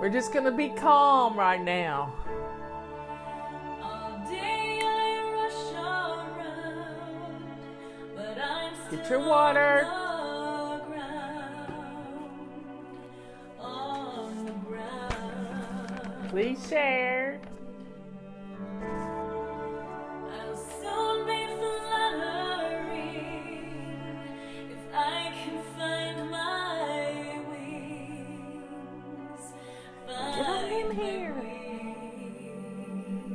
We're just going to be calm right now. Get your water. Please share. I'll soon be fluttering if I can find my wings. Get on in here.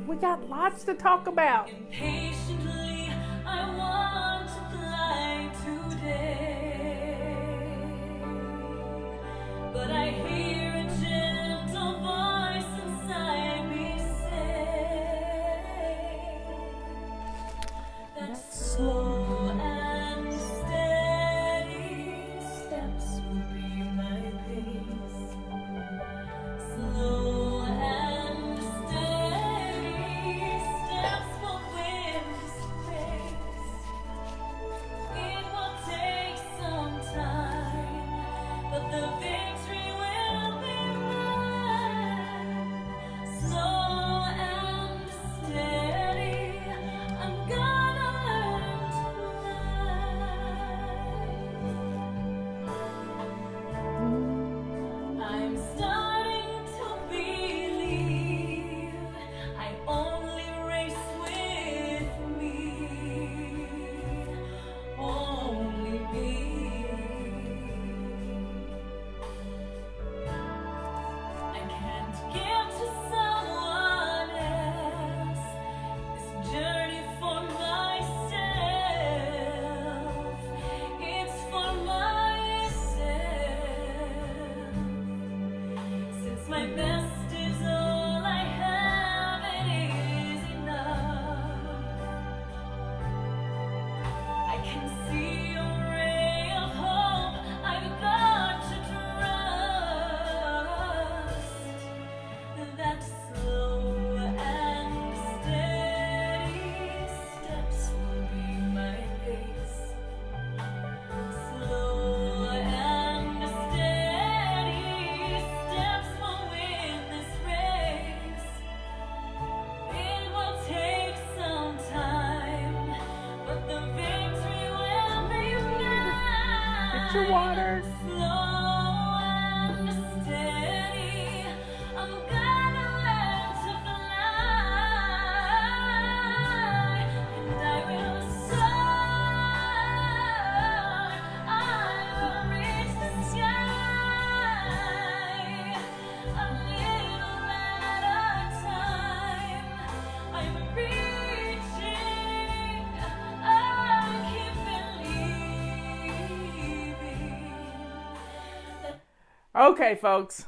We got lots to talk about. Impatiently, I want to fly today, but I hear a gentle voice inside me say that slow and steady steps will be my pace. Slow and steady steps will win this race. It will take some time, but the victory will be mine. Slow and steady, I'm gonna learn to fly. I'm starting to believe I only race with me, only me. I can't give to someone else this journey for myself. It's for myself. Since my best is all I have, it is enough. I can see a ray of hope. I've got to trust that slow and steady steps will be my pace. Slow and steady steps will win this race. It will take some time, but the victory will be mine. Get your water. Slow and steady, I'm gonna learn to fly, and I will soar. I will reach the sky, a little at a time. I'm reaching. I keep believing. Okay, folks.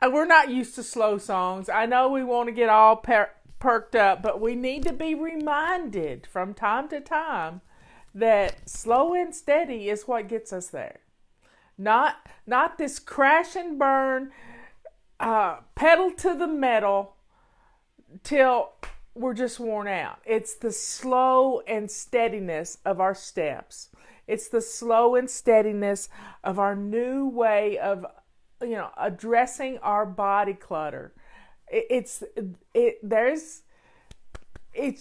We're not used to slow songs. I know we want to get all perked up, but we need to be reminded from time to time that slow and steady is what gets us there. Not this crash and burn, pedal to the metal till we're just worn out. It's the slow and steadiness of our steps. It's the slow and steadiness of our new way of, addressing our body clutter. It's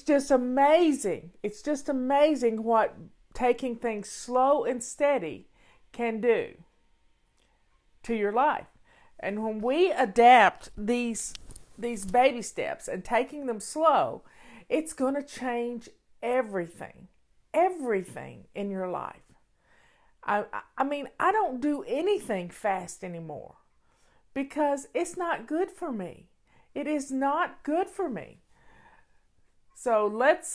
just amazing. It's just amazing what taking things slow and steady can do to your life. And when we adapt these baby steps and taking them slow, it's going to change everything in your life. I mean, I don't do anything fast anymore because it's not good for me. It is not good for me. So let's,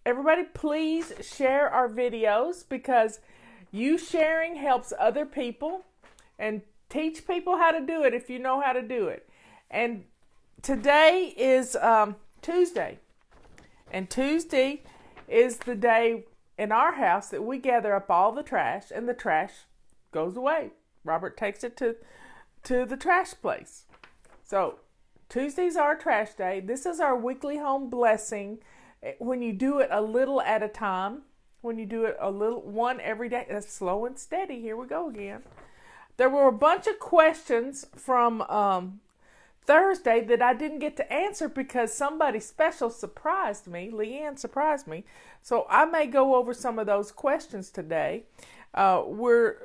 everybody please share our videos, because you sharing helps other people, and teach people how to do it if you know how to do it. And today is Tuesday. And Tuesday is the day in our house that we gather up all the trash, and the trash goes away. Robert takes it to the trash place. So Tuesday's our trash day. This is our weekly home blessing. When you do it a little at a time, when you do it one every day, that's slow and steady. Here we go again. there were a bunch of questions from Thursday that I didn't get to answer because somebody special surprised me. Leanne surprised me. So I may go over some of those questions today. We're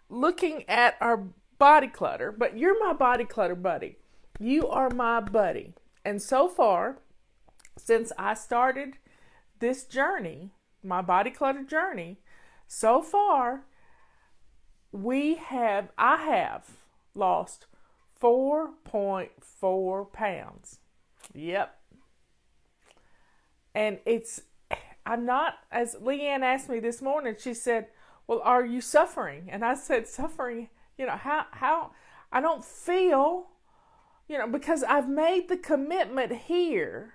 looking at our body clutter, but you're my body clutter buddy. You are my buddy. And so far, since I started this journey, my body clutter journey, so far, I have lost 4.4 pounds. Yep. And I'm not, as Leanne asked me this morning, she said, well, are you suffering? And I said, suffering, how, I don't feel, because I've made the commitment here.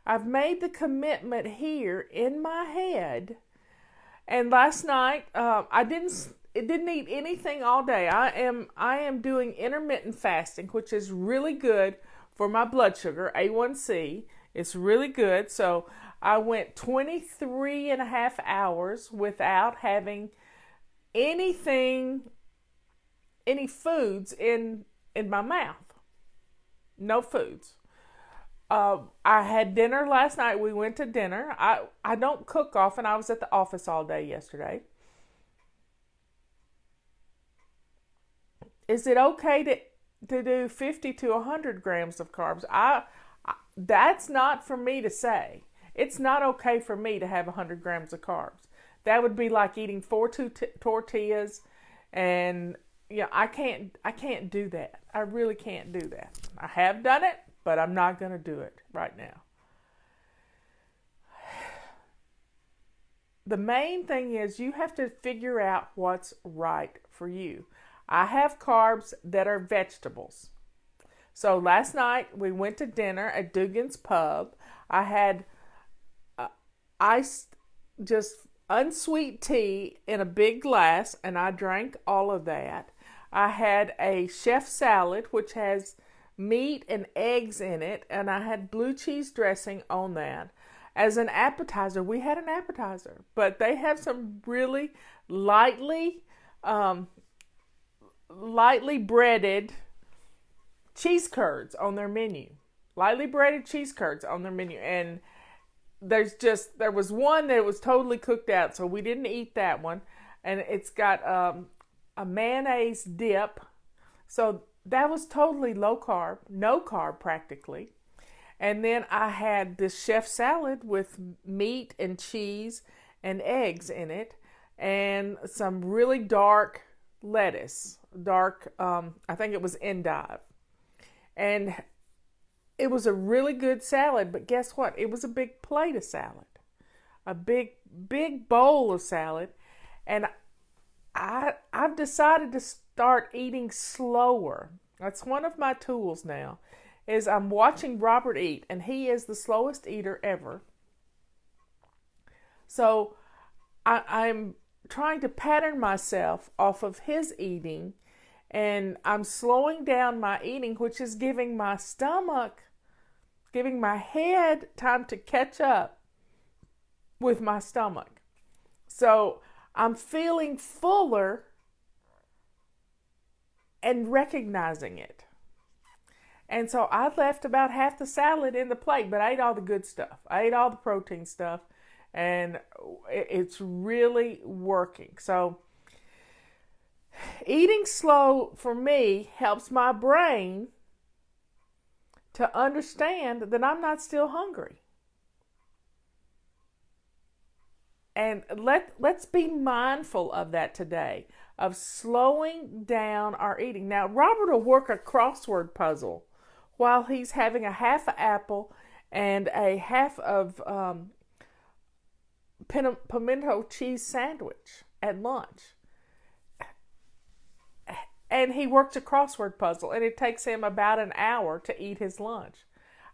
I've made the commitment here in my head. And last night, it didn't eat anything all day. I am doing intermittent fasting, which is really good for my blood sugar, A1C. It's really good. So I went 23 and a half hours without having any foods in my mouth. No foods. I had dinner last night. We went to dinner. I don't cook often. I was at the office all day yesterday. Is it okay to do 50 to 100 grams of carbs? That's not for me to say. It's not okay for me to have 100 grams of carbs. That would be like eating 4 tortillas, and I can't do that. I really can't do that. I have done it, but I'm not going to do it right now. The main thing is you have to figure out what's right for you. I have carbs that are vegetables. So last night we went to dinner at Dugan's Pub. I had iced, just unsweet tea in a big glass, and I drank all of that. I had a chef salad, which has meat and eggs in it, and I had blue cheese dressing on that. As an appetizer, we had an appetizer, but they have some really lightly breaded cheese curds on their menu. Lightly breaded cheese curds on their menu. And there was one that was totally cooked out, so we didn't eat that one. And it's got a mayonnaise dip. So that was totally low carb, no carb practically. And then I had this chef salad with meat and cheese and eggs in it, and some really dark lettuce, I think it was endive. And it was a really good salad, but guess what? It was a big plate of salad, a big bowl of salad. And I've decided to start eating slower. That's one of my tools now, is I'm watching Robert eat, and he is the slowest eater ever. So I'm trying to pattern myself off of his eating, and I'm slowing down my eating, which is giving my head time to catch up with my stomach. So I'm feeling fuller and recognizing it. And so I left about half the salad in the plate, but I ate all the good stuff. I ate all the protein stuff, and it's really working. So eating slow for me helps my brain to understand that I'm not still hungry. And let's be mindful of that today, of slowing down our eating. Now, Robert will work a crossword puzzle while he's having a half an apple and a half of pimento cheese sandwich at lunch. And he works a crossword puzzle, and it takes him about an hour to eat his lunch.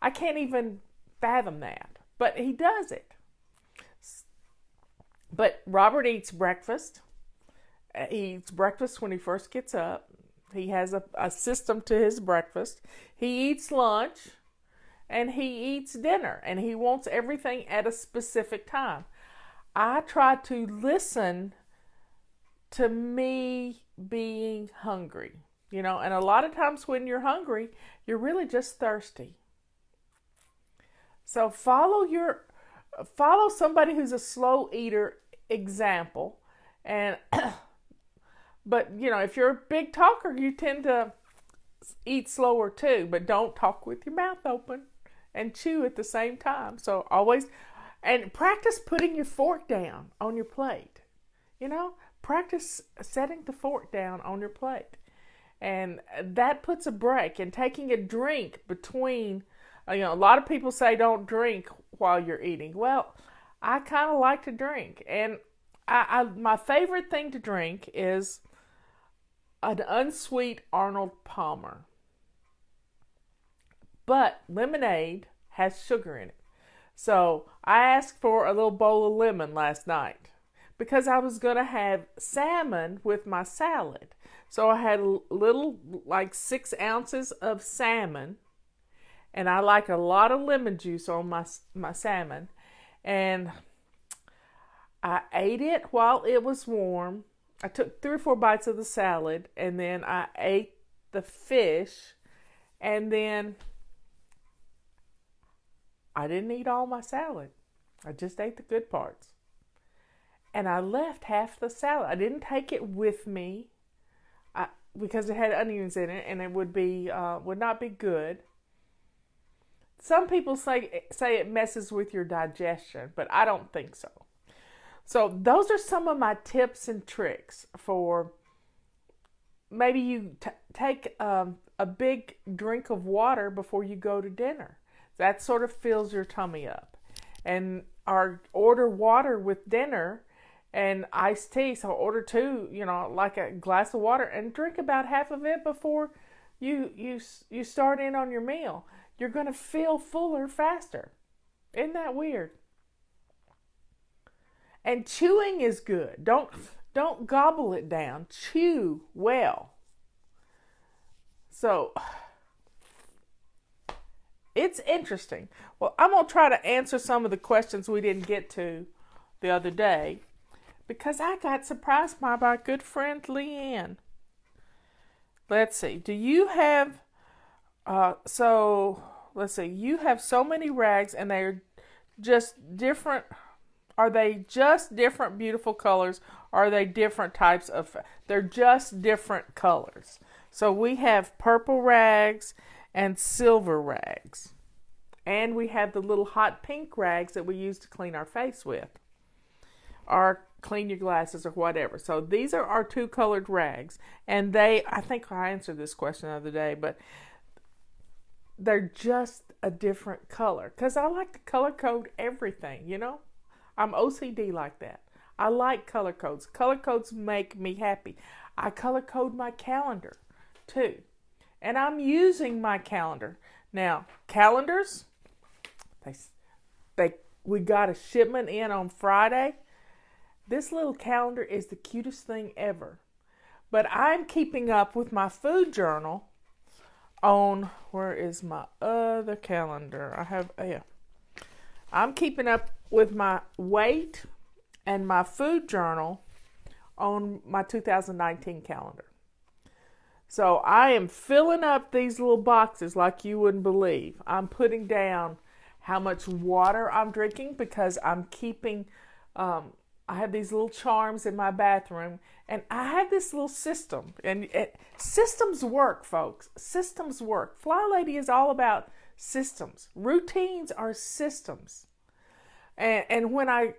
I can't even fathom that, but he does it. But Robert eats breakfast. He eats breakfast when he first gets up. He has a system to his breakfast. He eats lunch, and he eats dinner, and he wants everything at a specific time. I try to listen to me being hungry. And a lot of times when you're hungry, you're really just thirsty. So follow somebody who's a slow eater example. And but if you're a big talker, you tend to eat slower too, but don't talk with your mouth open and chew at the same time. So always, and practice putting your fork down on your plate. Practice setting the fork down on your plate. And that puts a break. And taking a drink between, a lot of people say don't drink while you're eating. Well, I kind of like to drink. And my favorite thing to drink is an unsweet Arnold Palmer. But lemonade has sugar in it. So I asked for a little bowl of lemon last night because I was going to have salmon with my salad. So I had a little, like 6 ounces of salmon. And I like a lot of lemon juice on my salmon. And I ate it while it was warm. I took 3 or 4 bites of the salad, and then I ate the fish, and then I didn't eat all my salad. I just ate the good parts. And I left half the salad. I didn't take it with me because it had onions in it, and it would not be good. Some people say it messes with your digestion, but I don't think so. So those are some of my tips and tricks for maybe you take a big drink of water before you go to dinner. That sort of fills your tummy up. Or order water with dinner and iced tea. So order 2, like a glass of water, and drink about half of it before you start in on your meal. You're going to feel fuller faster. Isn't that weird? And chewing is good. Don't gobble it down. Chew well. So it's interesting. Well, I'm going to try to answer some of the questions we didn't get to the other day because I got surprised by my good friend Leanne. Let's see. Do you have let's see. You have so many rags and they're just different. Are they just different beautiful colors? Or are they different types of... They're just different colors. So we have purple rags and silver rags. And we have the little hot pink rags that we use to clean our face with. Or clean your glasses or whatever. So these are our 2 colored rags. And I think I answered this question the other day, but they're just a different color. Because I like to color code everything, I'm OCD like that. I like color codes. Color codes make me happy. I color code my calendar too. And I'm using my calendar. Now, calendars, we got a shipment in on Friday. This little calendar is the cutest thing ever. But I'm keeping up with my food journal on, where is my other calendar? I'm keeping up with my weight and my food journal on my 2019 calendar. So I am filling up these little boxes like you wouldn't believe. I'm putting down how much water I'm drinking because I'm keeping, I have these little charms in my bathroom, and I have this little system. And systems work, folks. Systems work. Fly Lady is all about systems. Routines are systems. And when I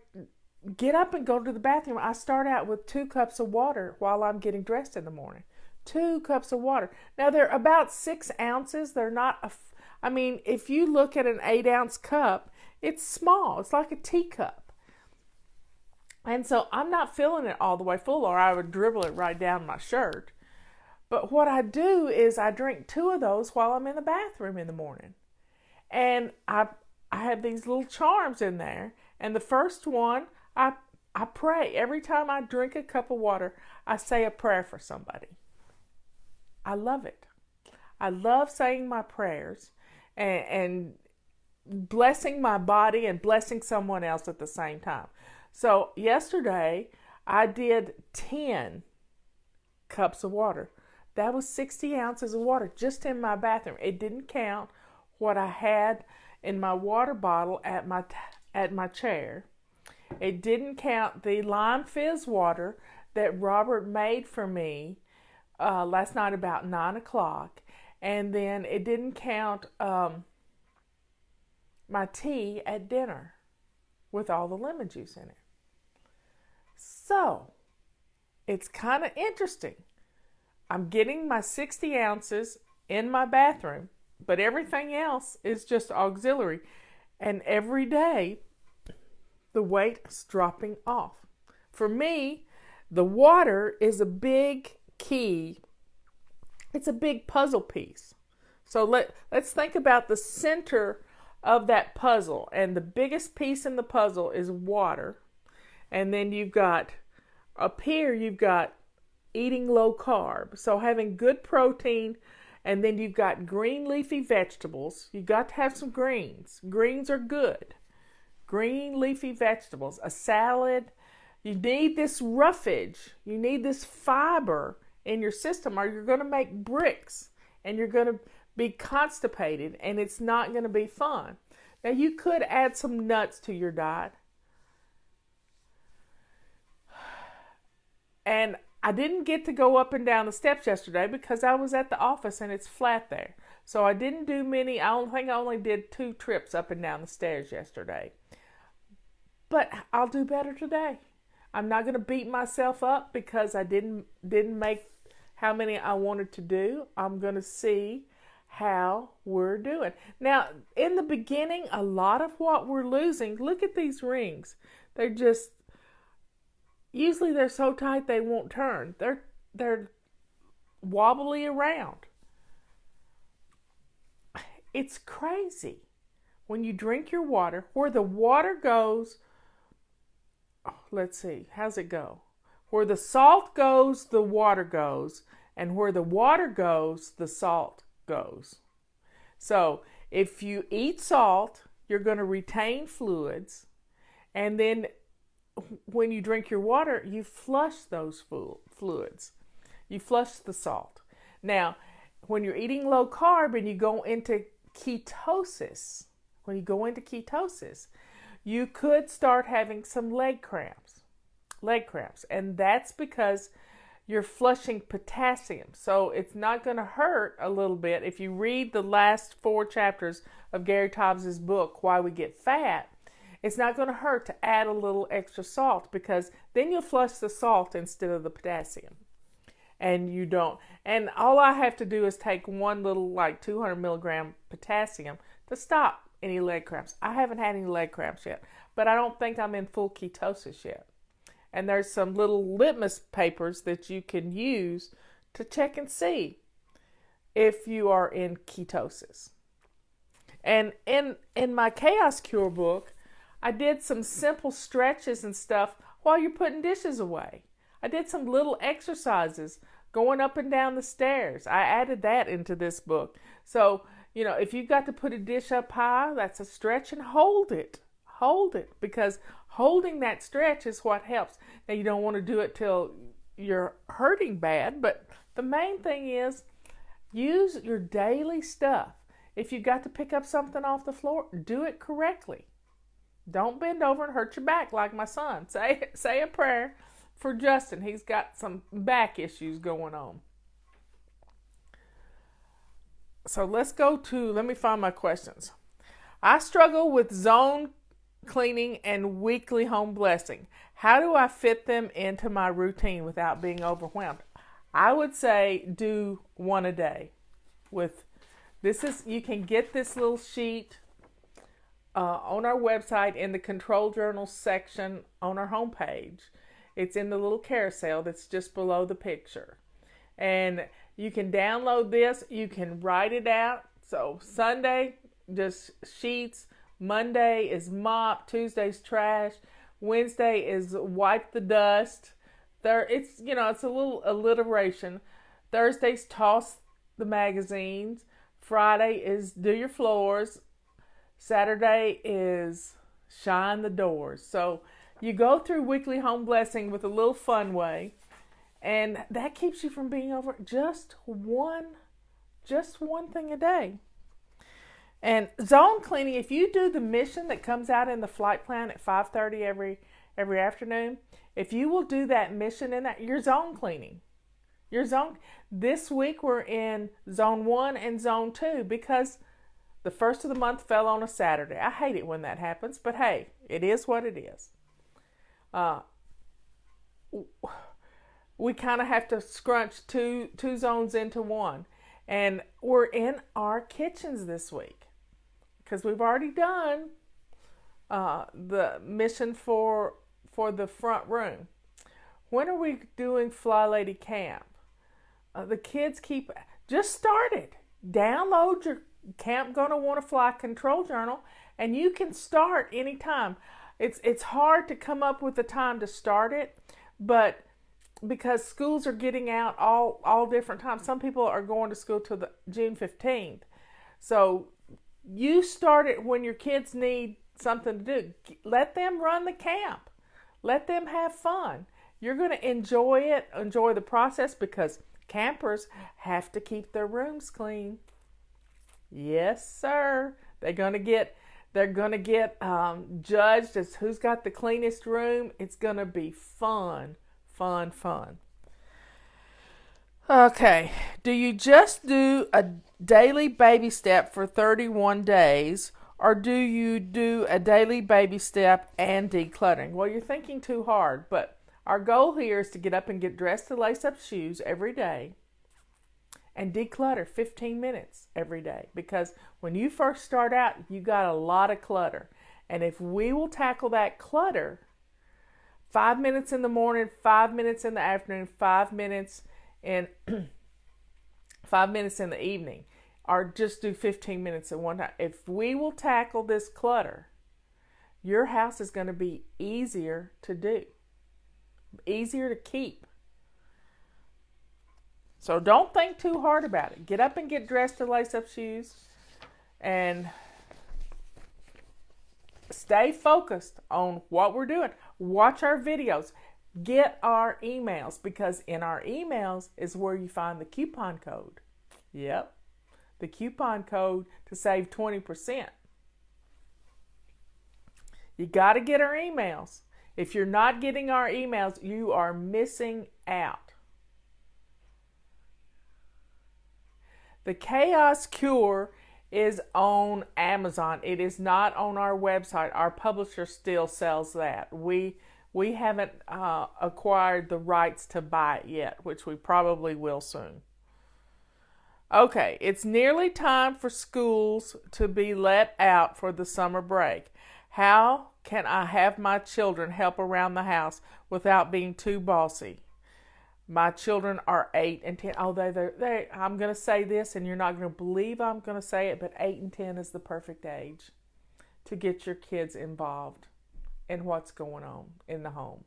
get up and go to the bathroom, I start out with 2 cups of water while I'm getting dressed in the morning. 2 cups of water. Now, they're about 6 ounces. They're not, if you look at an 8-ounce cup, it's small. It's like a teacup. And so I'm not filling it all the way full, or I would dribble it right down my shirt. But what I do is I drink 2 of those while I'm in the bathroom in the morning. And I have these little charms in there. And the first one, I pray. Every time I drink a cup of water, I say a prayer for somebody. I love it. I love saying my prayers and blessing my body and blessing someone else at the same time. So yesterday, I did 10 cups of water. That was 60 ounces of water just in my bathroom. It didn't count what I had in my water bottle at my chair. It didn't count the lime fizz water that Robert made for me last night about 9 o'clock. And then it didn't count my tea at dinner with all the lemon juice in it. So, it's kind of interesting. I'm getting my 60 ounces in my bathroom, but everything else is just auxiliary. And every day, the weight is dropping off. For me, the water is a big key. It's a big puzzle piece. So let's think about the center of that puzzle. And the biggest piece in the puzzle is water. And then you've got, up here, you've got eating low carb. So having good protein. And then you've got green leafy vegetables. You've got to have some greens. Greens are good. Green leafy vegetables, a salad. You need this roughage. You need this fiber in your system, or you're going to make bricks and you're going to be constipated and it's not going to be fun. Now, you could add some nuts to your diet. And I didn't get to go up and down the steps yesterday because I was at the office and it's flat there. So I didn't do many. I think I only did 2 trips up and down the stairs yesterday. But I'll do better today. I'm not going to beat myself up because I didn't make how many I wanted to do. I'm going to see how we're doing. Now, in the beginning, a lot of what we're losing, look at these rings. Usually they're so tight they won't turn. They're wobbly around. It's crazy. When you drink your water, where the water goes, let's see, how's it go? Where the salt goes, the water goes. And where the water goes, the salt goes. So if you eat salt, you're going to retain fluids. And then when you drink your water, you flush those fluids. You flush the salt. Now, when you're eating low carb and you go into ketosis, you could start having some leg cramps. And that's because you're flushing potassium. So it's not going to hurt a little bit. If you read the last 4 chapters of Gary Tobbs' book, Why We Get Fat, it's not going to hurt to add a little extra salt because then you'll flush the salt instead of the potassium. And you don't. And all I have to do is take one little 200 milligram potassium to stop any leg cramps. I haven't had any leg cramps yet, but I don't think I'm in full ketosis yet. And there's some little litmus papers that you can use to check and see if you are in ketosis. And in my Chaos Cure book, I did some simple stretches and stuff while you're putting dishes away. I did some little exercises going up and down the stairs. I added that into this book. So, if you've got to put a dish up high, that's a stretch, and hold it. Hold it, because holding that stretch is what helps. Now, you don't want to do it till you're hurting bad, but the main thing is use your daily stuff. If you've got to pick up something off the floor, do it correctly. Don't bend over and hurt your back like my son. Say a prayer for Justin. He's got some back issues going on. So let me find my questions. I struggle with zone cleaning and weekly home blessing. How do I fit them into my routine without being overwhelmed? I would say do one a day. You can get this little sheet on our website in the Control Journal section on our homepage. It's in the little carousel that's just below the picture. And you can download this. You can write it out. So Sunday, just sheets. Monday is mop. Tuesday's trash. Wednesday is wipe the dust. It's a little alliteration. Thursday's toss the magazines. Friday is do your floors. Saturday is shine the doors. So, You go through weekly home blessing with a little fun way, and that keeps you from being over just one thing a day. And zone cleaning, if you do the mission that comes out in the flight plan at 5:30 every afternoon, if you will do that mission in that, you're zone cleaning. This week we're in zone 1 and zone 2 because the first of the month fell on a Saturday. I hate it when that happens, but hey, it is what it is. We kind of have to scrunch two zones into one. And we're in our kitchens this week because we've already done the mission for the front room. When are we doing Fly Lady Camp? The kids just started. Download your Camp Gonna Wanna Fly control journal, and you can start anytime. It's hard to come up with the time to start it, but because schools are getting out all different times. Some people are going to school till the June 15th. So you start it when your kids need something to do. Let them run the camp. Let them have fun. You're going to enjoy the process, because campers have to keep their rooms clean. Yes, sir. They're going to get judged as who's got the cleanest room. It's going to be fun. Okay, do you just do a daily baby step for 31 days, or do you do a daily baby step and decluttering? Well, you're thinking too hard, but our goal here is to get up and get dressed to lace up shoes every day and declutter 15 minutes every day, because when you first start out, you got a lot of clutter. And if we will tackle that clutter 5 minutes in the morning, 5 minutes in the afternoon, 5 minutes in 5 minutes in the evening, or just do 15 minutes at one time. If we will tackle this clutter, your house is going to be easier to do, easier to keep. So don't think too hard about it. Get up and get dressed to lace up shoes, and stay focused on what we're doing. Watch our videos. Get our emails, because in our emails is where you find the coupon code. Yep, the coupon code to save 20%. You got to get our emails. If you're not getting our emails, you are missing out. The Chaos Cure is on Amazon. It is not on our website. Our publisher still sells that. We haven't acquired the rights to buy it yet, which we probably will soon. Okay, it's nearly time for schools to be let out for the summer break. How can I have my children help around the house without being too bossy? My children are 8 and 10. Oh, I'm going to say this, and you're not going to believe I'm going to say it, but 8 and 10 is the perfect age to get your kids involved in what's going on in the home.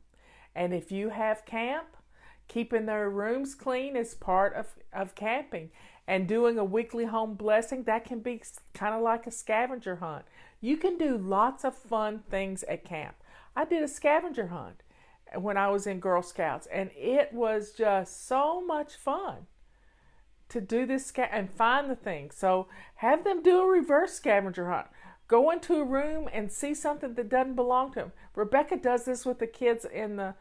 And if you have camp, keeping their rooms clean is part of camping. And doing a weekly home blessing, that can be kind of like a scavenger hunt. You can do lots of fun things at camp. I did a scavenger hunt when I was in Girl Scouts, and it was just so much fun to do this and find the things. So have them do a reverse scavenger hunt. Go into a room and see something that doesn't belong to them. Rebecca does this with the kids in the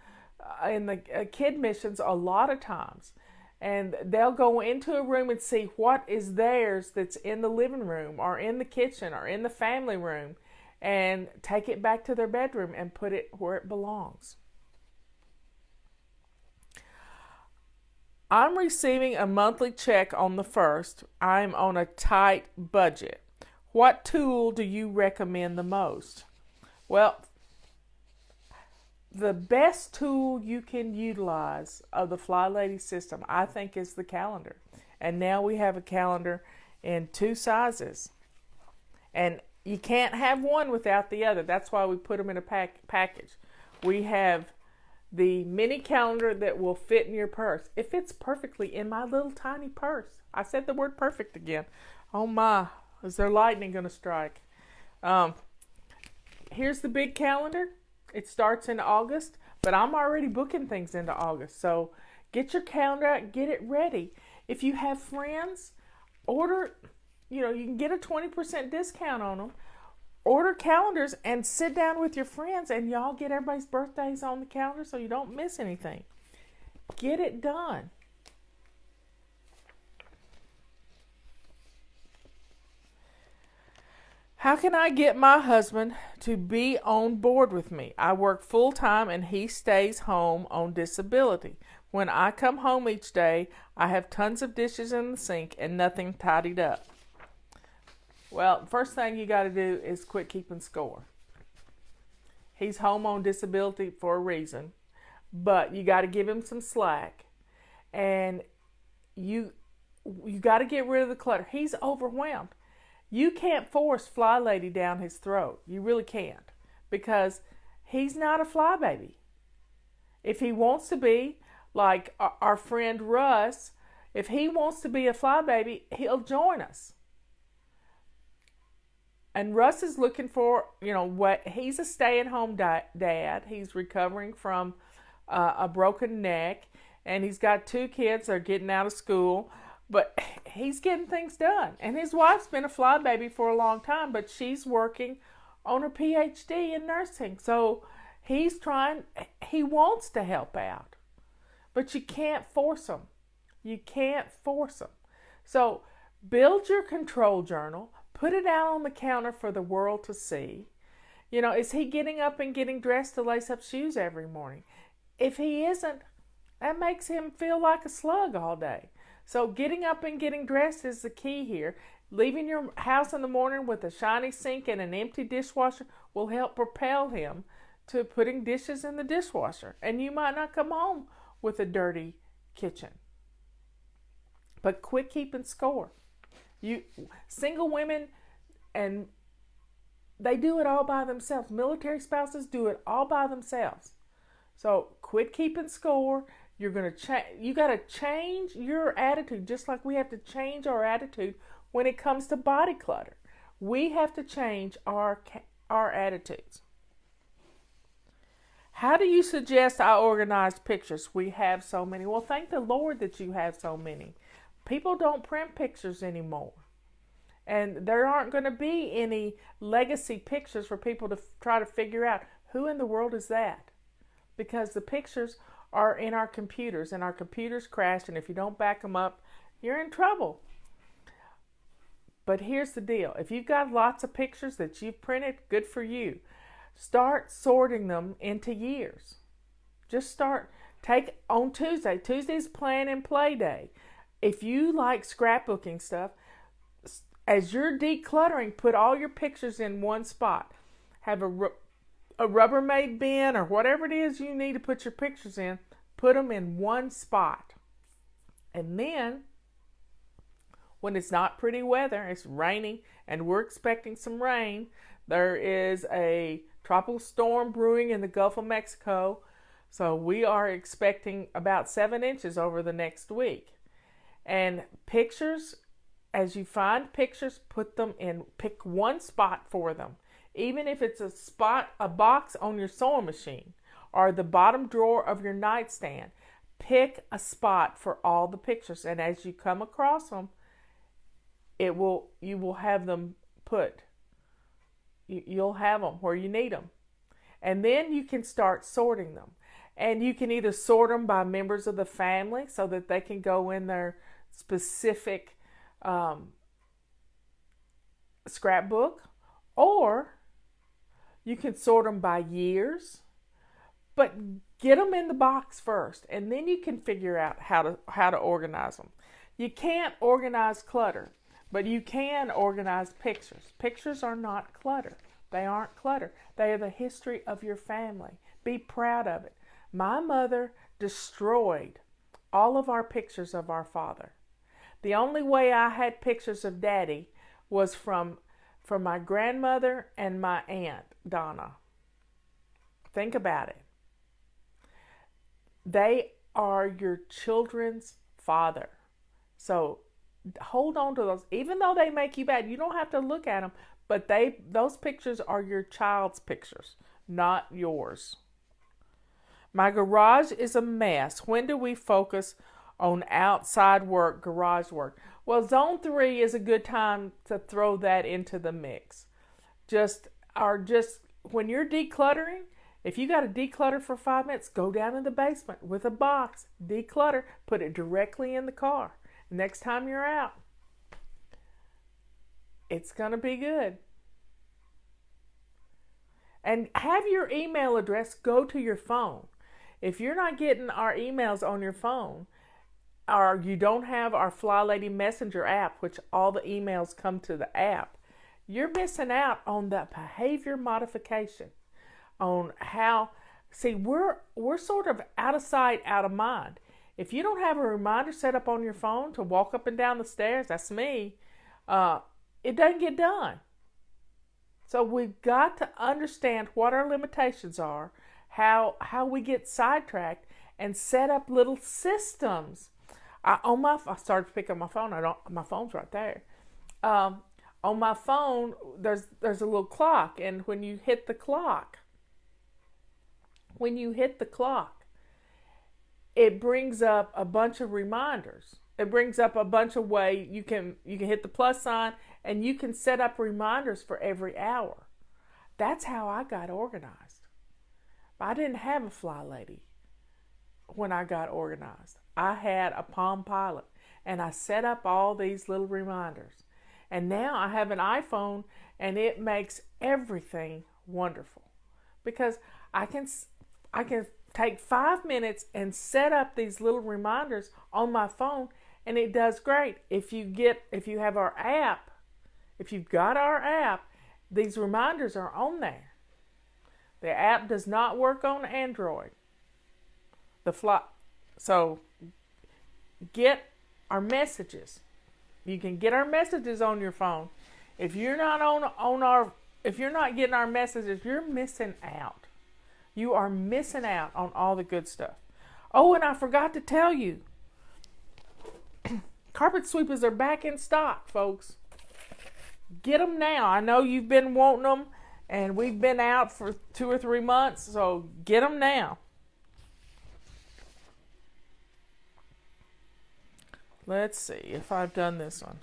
kid missions a lot of times. And they'll go into a room and see what is theirs that's in the living room or in the kitchen or in the family room, and take it back to their bedroom and put it where it belongs. I'm receiving a monthly check on the 1st. I'm on a tight budget. What tool do you recommend the most? Well, the best tool you can utilize of the Fly Lady system, I think, is the calendar. And now we have a calendar in 2 sizes. And you can't have one without the other. That's why we put them in a package. We have the mini calendar that will fit in your purse. It fits perfectly in my little tiny purse. I said the word perfect again. Oh my, is there lightning going to strike? Here's the big calendar. It starts in August, but I'm already booking things into August. So get your calendar out, get it ready. If you have friends, order, you can get a 20% discount on them. Order calendars and sit down with your friends, and y'all get everybody's birthdays on the calendar so you don't miss anything. Get it done. How can I get my husband to be on board with me? I work full time and he stays home on disability. When I come home each day, I have tons of dishes in the sink and nothing tidied up. Well, first thing you got to do is quit keeping score. He's home on disability for a reason, but you got to give him some slack, and you got to get rid of the clutter. He's overwhelmed. You can't force Fly Lady down his throat. You really can't, because he's not a fly baby. If he wants to be, like our friend Russ, if he wants to be a fly baby, he'll join us. And Russ is looking for, he's a stay-at-home dad. He's recovering from a broken neck, and he's got 2 kids that are getting out of school. But he's getting things done. And his wife's been a fly baby for a long time, but she's working on her PhD in nursing. So he wants to help out. But you can't force him. You can't force him. So build your control journal. Put it out on the counter for the world to see. Is he getting up and getting dressed to lace up shoes every morning? If he isn't, that makes him feel like a slug all day. So getting up and getting dressed is the key here. Leaving your house in the morning with a shiny sink and an empty dishwasher will help propel him to putting dishes in the dishwasher. And you might not come home with a dirty kitchen. But quit keeping score. Single women, and they do it all by themselves. Military spouses do it all by themselves. So quit keeping score. You got to change your attitude, just like we have to change our attitude when it comes to body clutter. We have to change our attitudes. How do you suggest I organize pictures? We have so many. Well, thank the Lord that you have so many. People don't print pictures anymore. And there aren't going to be any legacy pictures for people to try to figure out who in the world is that. Because the pictures are in our computers, and our computers crash, and if you don't back them up, you're in trouble. But here's the deal. If you've got lots of pictures that you've printed, good for you. Start sorting them into years. Just take on Tuesday. Tuesday's plan and play day. If you like scrapbooking stuff, as you're decluttering, put all your pictures in one spot. Have a Rubbermaid bin or whatever it is you need to put your pictures in, put them in one spot. And then, when it's not pretty weather, it's raining, and we're expecting some rain, there is a tropical storm brewing in the Gulf of Mexico, so we are expecting about 7 inches over the next week. And pictures, as you find pictures, pick one spot for them. Even if it's a box on your sewing machine or the bottom drawer of your nightstand, pick a spot for all the pictures. And as you come across them, you will have them put. You'll have them where you need them. And then you can start sorting them. And you can either sort them by members of the family so that they can go in their specific scrapbook, or you can sort them by years, but get them in the box first, and then you can figure out how to organize them. You can't organize clutter, but you can organize pictures. Pictures are not clutter. They aren't clutter. They are the history of your family. Be proud of it. My mother destroyed all of our pictures of our father. The only way I had pictures of Daddy was from my grandmother and my aunt, Donna. Think about it. They are your children's father. So hold on to those. Even though they make you bad, you don't have to look at them, but those pictures are your child's pictures. not yours. My garage is a mess. When do we focus on outside work, garage work? Well, zone 3 is a good time to throw that into the mix. Just when you're decluttering, if you got to declutter for 5 minutes, go down in the basement with a box, declutter, put it directly in the car. Next time you're out, it's going to be good. And have your email address go to your phone. If you're not getting our emails on your phone, or you don't have our Fly Lady Messenger app, which all the emails come to the app, you're missing out on the behavior modification. On how, see, we're sort of out of sight, out of mind. If you don't have a reminder set up on your phone to walk up and down the stairs, that's me, it doesn't get done. So we've got to understand what our limitations are, how we get sidetracked, and set up little systems. I started to pick up my phone. My phone's right there. On my phone, there's a little clock, and when you hit the clock, it brings up a bunch of reminders. It brings up a bunch of ways you can hit the plus sign, and you can set up reminders for every hour. That's how I got organized. I didn't have a Fly Lady when I got organized. I had a Palm Pilot, and I set up all these little reminders. And now I have an iPhone, and it makes everything wonderful because I can take 5 minutes and set up these little reminders on my phone, and it does great. If you have our app, if you've got our app, these reminders are on there. The app does not work on Android. So get our messages. You can get our messages on your phone. If you're not if you're not getting our messages, you're missing out. You are missing out on all the good stuff. Oh, and I forgot to tell you, carpet sweepers are back in stock, folks. Get them now. I know you've been wanting them, and we've been out for 2 or 3 months, so get them now. Let's see if I've done this one.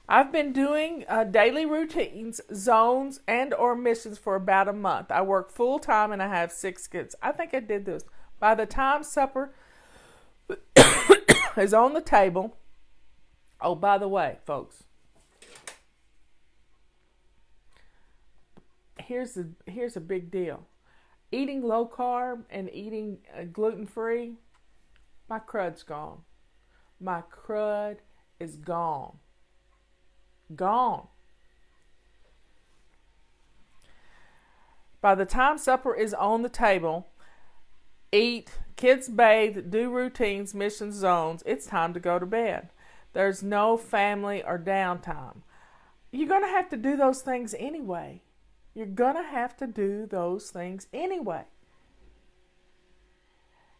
I've been doing daily routines, zones, and or missions for about a month. I work full time and I have 6 kids. I think I did this. By the time supper is on the table, oh, by the way, folks, here's a big deal. Eating low carb and eating gluten free, my crud's gone. My crud is gone. Gone. By the time supper is on the table, eat, kids bathe, do routines, missions, zones, it's time to go to bed. There's no family or downtime. You're going to have to do those things anyway. You're going to have to do those things anyway.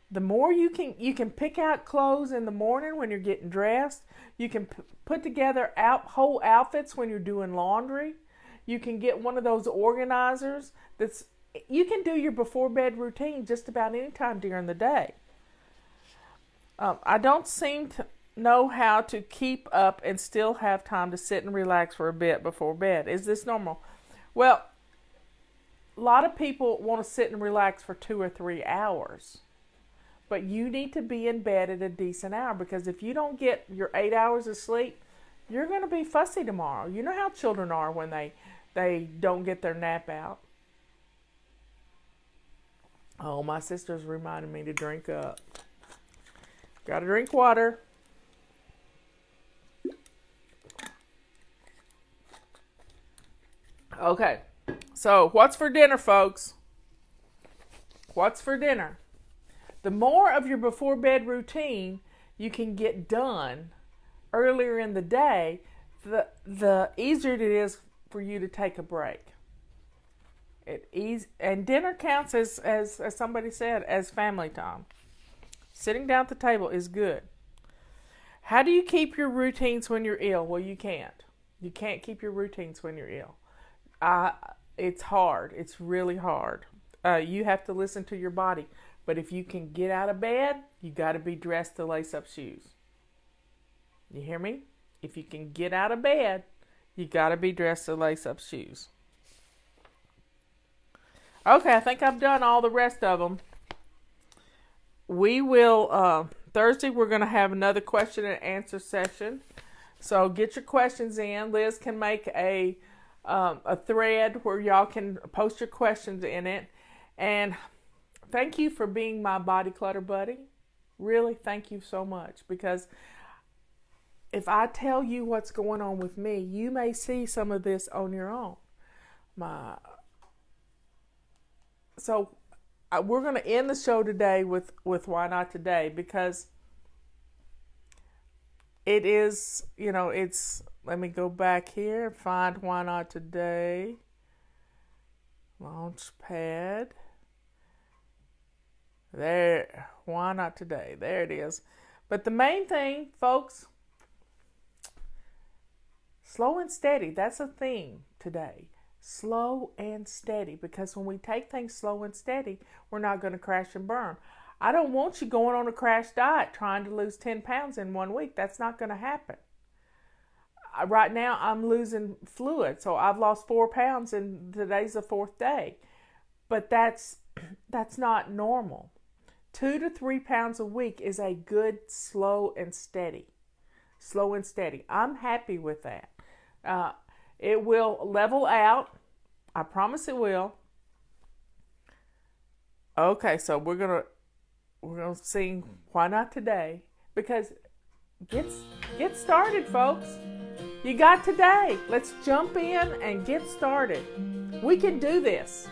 The more you can pick out clothes in the morning when you're getting dressed. You can put together whole outfits when you're doing laundry. You can get one of those organizers you can do your before bed routine just about any time during the day. I don't seem to know how to keep up and still have time to sit and relax for a bit before bed. Is this normal? Well, a lot of people want to sit and relax for 2 or 3 hours. But you need to be in bed at a decent hour, because if you don't get your 8 hours of sleep, you're going to be fussy tomorrow. You know how children are when they don't get their nap out. Oh, my sister's reminding me to drink up. Got to drink water. Okay, so what's for dinner, folks? What's for dinner? The more of your before bed routine you can get done earlier in the day, the easier it is for you to take a break. And dinner counts as somebody said, as family time. Sitting down at the table is good. How do you keep your routines when you're ill? Well, you can't. You can't keep your routines when you're ill. it's hard. It's really hard. You have to listen to your body. But if you can get out of bed, you got to be dressed to lace up shoes. You hear me? If you can get out of bed, you got to be dressed to lace up shoes. Okay, I think I've done all the rest of them. We will, Thursday, we're going to have another question and answer session. So get your questions in. Liz can make a thread where y'all can post your questions in it. And thank you for being my body clutter buddy. Really, thank you so much. Because if I tell you what's going on with me, you may see some of this on your own. So we're going to end the show today with Why Not Today, because it is, it's, let me go back here and find Why Not Today. Launchpad. There, Why Not Today? There it is. But the main thing, folks, slow and steady. That's a theme today. Slow and steady. Because when we take things slow and steady, we're not going to crash and burn. I don't want you going on a crash diet trying to lose 10 pounds in 1 week. That's not going to happen. Right now, I'm losing fluid. So I've lost 4 pounds and today's the 4th day. But that's not normal. 2 to 3 pounds a week is a good slow and steady. Slow and steady. I'm happy with that. It will level out. I promise it will. Okay, so we're gonna sing Why Not Today, because get started, folks. You got today. Let's jump in and get started. We can do this.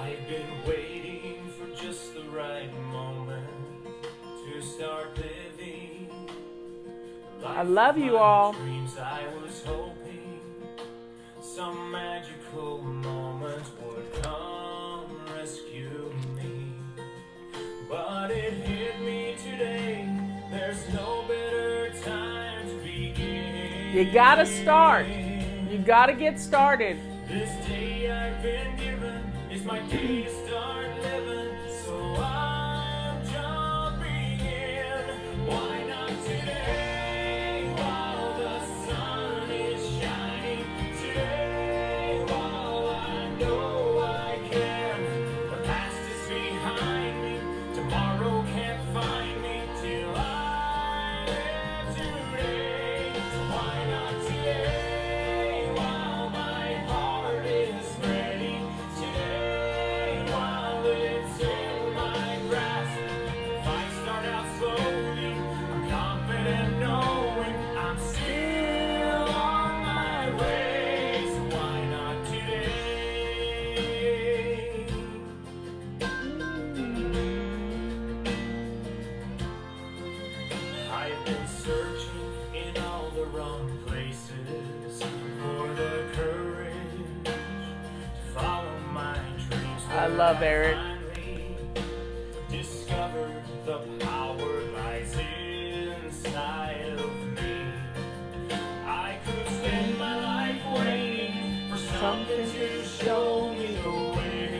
I've been waiting for just the right moment to start living. I love you all. Dreams I was hoping some magical moment would come rescue me. But it hit me today. There's no better time to begin. You gotta start. You gotta get started. This day I've been given is my day to start living. So I'm jumping in. Why not today? While the sun is shining. Today, while I know I can. The past is behind me. Tomorrow can't find me till I live today. So why not today? While my heart is ready. Today, while it's in my grasp. If I start out slowly, I'm confident knowing I'm still on my way. So why not today? I've been searching in all the wrong places for the courage to follow my dreams. I love Eric. Finally discovered the power lies inside of me. I could spend my life waiting for something to show me the way,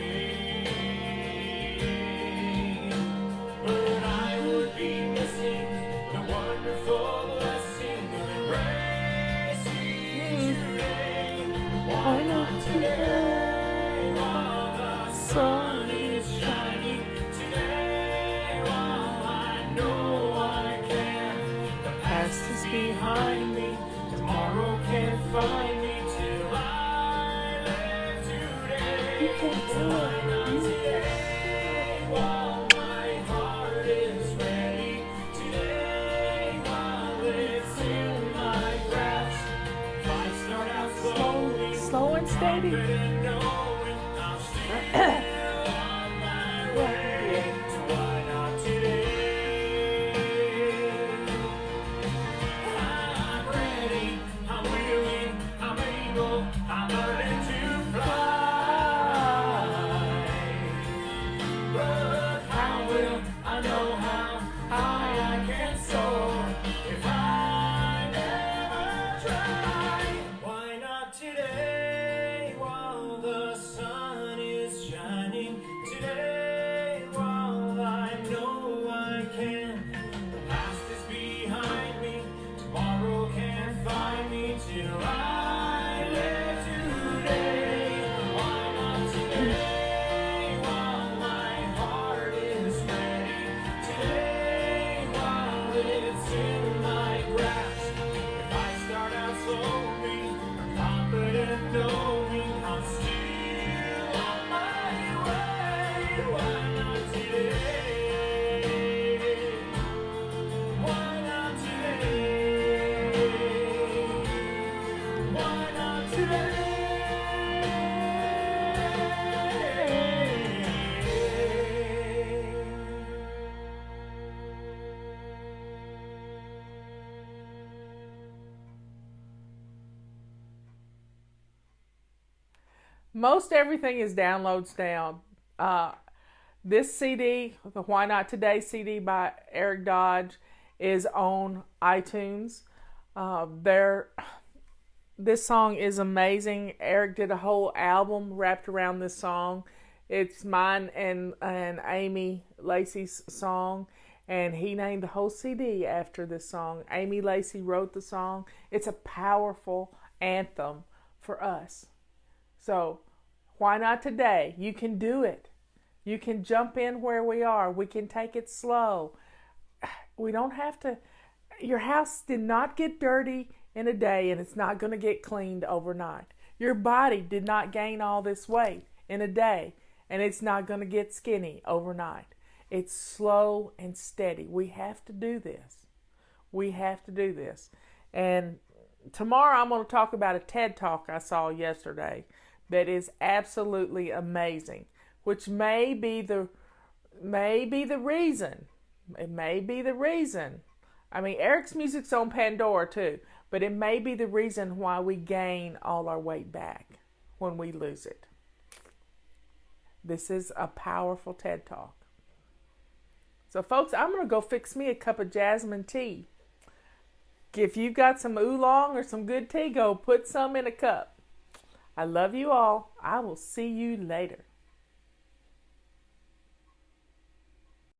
but I would be missing the wonderful blessing of embracing today. Why not today? While the sun is shining. Today, while I most everything is downloads now. This CD, the Why Not Today CD by Eric Dodge, is on iTunes. This song is amazing. Eric did a whole album wrapped around this song. It's mine and Amy Lacey's song, and he named the whole CD after this song. Amy Lacey wrote the song. It's a powerful anthem for us. So, why not today? You can do it. You can jump in where we are. We can take it slow. We don't have to. Your house did not get dirty in a day, and it's not going to get cleaned overnight. Your body did not gain all this weight in a day, and it's not going to get skinny overnight. It's slow and steady. We have to do this. We have to do this. And tomorrow I'm going to talk about a TED Talk I saw yesterday that is absolutely amazing, which may be the reason. It may be the reason. I mean, Eric's music's on Pandora too, but it may be the reason why we gain all our weight back when we lose it. This is a powerful TED Talk. So folks, I'm going to go fix me a cup of jasmine tea. If you've got some oolong or some good tea, go put some in a cup. I love you all. I will see you later.